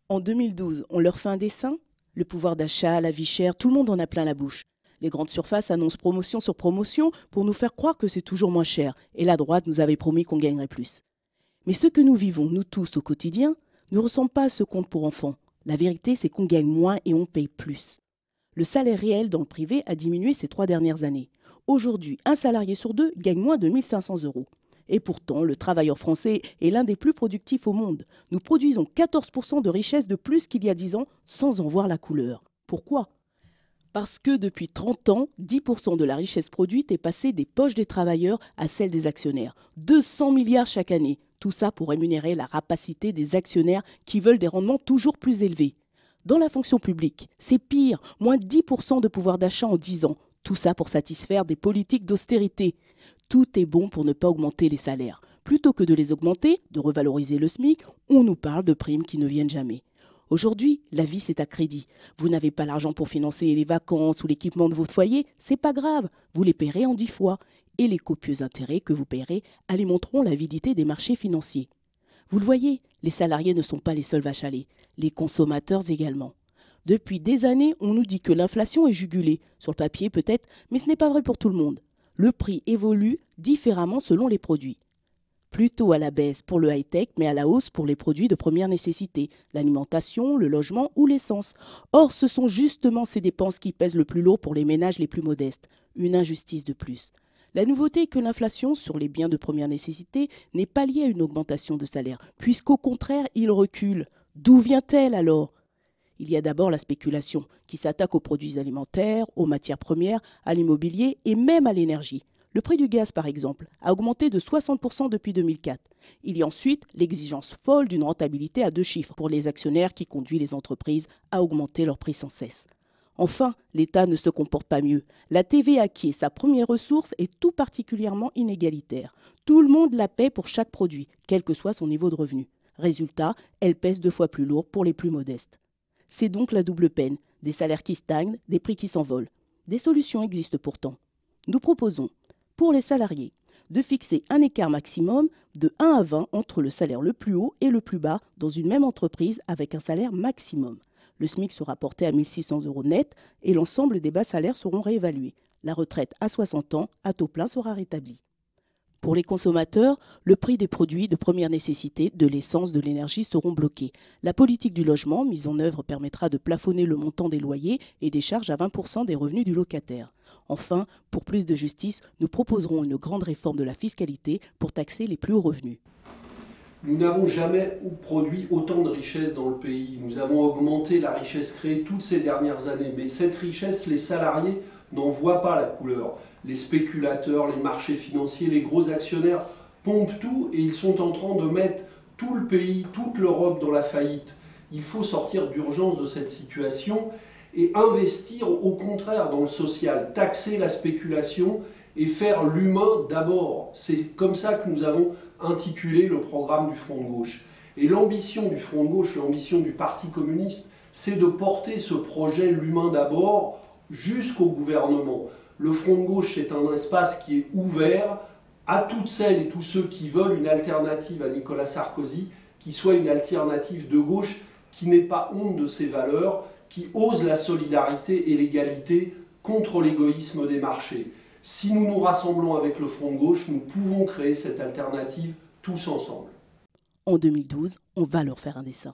En 2012, on leur fait un dessin? Le pouvoir d'achat, la vie chère, tout le monde en a plein la bouche. Les grandes surfaces annoncent promotion sur promotion pour nous faire croire que c'est toujours moins cher. Et la droite nous avait promis qu'on gagnerait plus. Mais ce que nous vivons, nous tous, au quotidien, ne ressemble pas à ce conte pour enfants. La vérité, c'est qu'on gagne moins et on paye plus. Le salaire réel dans le privé a diminué ces 3 dernières années. Aujourd'hui, un salarié sur deux gagne moins de 1500 euros. Et pourtant, le travailleur français est l'un des plus productifs au monde. Nous produisons 14% de richesse de plus qu'il y a 10 ans sans en voir la couleur. Pourquoi? Parce que depuis 30 ans, 10% de la richesse produite est passée des poches des travailleurs à celles des actionnaires. 200 milliards chaque année. Tout ça pour rémunérer la rapacité des actionnaires qui veulent des rendements toujours plus élevés. Dans la fonction publique, c'est pire, moins 10% de pouvoir d'achat en 10 ans. Tout ça pour satisfaire des politiques d'austérité. Tout est bon pour ne pas augmenter les salaires. Plutôt que de les augmenter, de revaloriser le SMIC, on nous parle de primes qui ne viennent jamais. Aujourd'hui, la vie c'est à crédit. Vous n'avez pas l'argent pour financer les vacances ou l'équipement de votre foyer, c'est pas grave, vous les payerez en 10 fois. Et les copieux intérêts que vous payerez alimenteront l'avidité des marchés financiers. Vous le voyez, les salariés ne sont pas les seuls vaches à lait, les consommateurs également. Depuis des années, on nous dit que l'inflation est jugulée, sur le papier peut-être, mais ce n'est pas vrai pour tout le monde. Le prix évolue différemment selon les produits. Plutôt à la baisse pour le high-tech, mais à la hausse pour les produits de première nécessité, l'alimentation, le logement ou l'essence. Or, ce sont justement ces dépenses qui pèsent le plus lourd pour les ménages les plus modestes. Une injustice de plus. La nouveauté est que l'inflation sur les biens de première nécessité n'est pas liée à une augmentation de salaire, puisqu'au contraire, il recule. D'où vient-elle alors? Il y a d'abord la spéculation, qui s'attaque aux produits alimentaires, aux matières premières, à l'immobilier et même à l'énergie. Le prix du gaz, par exemple, a augmenté de 60% depuis 2004. Il y a ensuite l'exigence folle d'une rentabilité à 2 chiffres pour les actionnaires qui conduit les entreprises à augmenter leurs prix sans cesse. Enfin, l'État ne se comporte pas mieux. La TVA, qui est sa première ressource, est tout particulièrement inégalitaire. Tout le monde la paie pour chaque produit, quel que soit son niveau de revenu. Résultat, elle pèse 2 fois plus lourd pour les plus modestes. C'est donc la double peine, des salaires qui stagnent, des prix qui s'envolent. Des solutions existent pourtant. Nous proposons, pour les salariés, de fixer un écart maximum de 1 à 20 entre le salaire le plus haut et le plus bas dans une même entreprise avec un salaire maximum. Le SMIC sera porté à 1 600 euros net et l'ensemble des bas salaires seront réévalués. La retraite à 60 ans, à taux plein, sera rétablie. Pour les consommateurs, le prix des produits de première nécessité, de l'essence, de l'énergie seront bloqués. La politique du logement mise en œuvre permettra de plafonner le montant des loyers et des charges à 20% des revenus du locataire. Enfin, pour plus de justice, nous proposerons une grande réforme de la fiscalité pour taxer les plus hauts revenus. Nous n'avons jamais produit autant de richesses dans le pays. Nous avons augmenté la richesse créée toutes ces dernières années. Mais cette richesse, les salariés n'en voient pas la couleur. Les spéculateurs, les marchés financiers, les gros actionnaires pompent tout et ils sont en train de mettre tout le pays, toute l'Europe dans la faillite. Il faut sortir d'urgence de cette situation et investir au contraire dans le social, taxer la spéculation et faire l'humain d'abord. C'est comme ça que nous avons intitulé le programme du Front de gauche. Et l'ambition du Front de gauche, l'ambition du Parti communiste, c'est de porter ce projet l'humain d'abord jusqu'au gouvernement. Le Front de gauche est un espace qui est ouvert à toutes celles et tous ceux qui veulent une alternative à Nicolas Sarkozy, qui soit une alternative de gauche, qui n'ait pas honte de ses valeurs, qui ose la solidarité et l'égalité contre l'égoïsme des marchés. Si nous nous rassemblons avec le Front de gauche, nous pouvons créer cette alternative tous ensemble. En 2012, on va leur faire un dessin.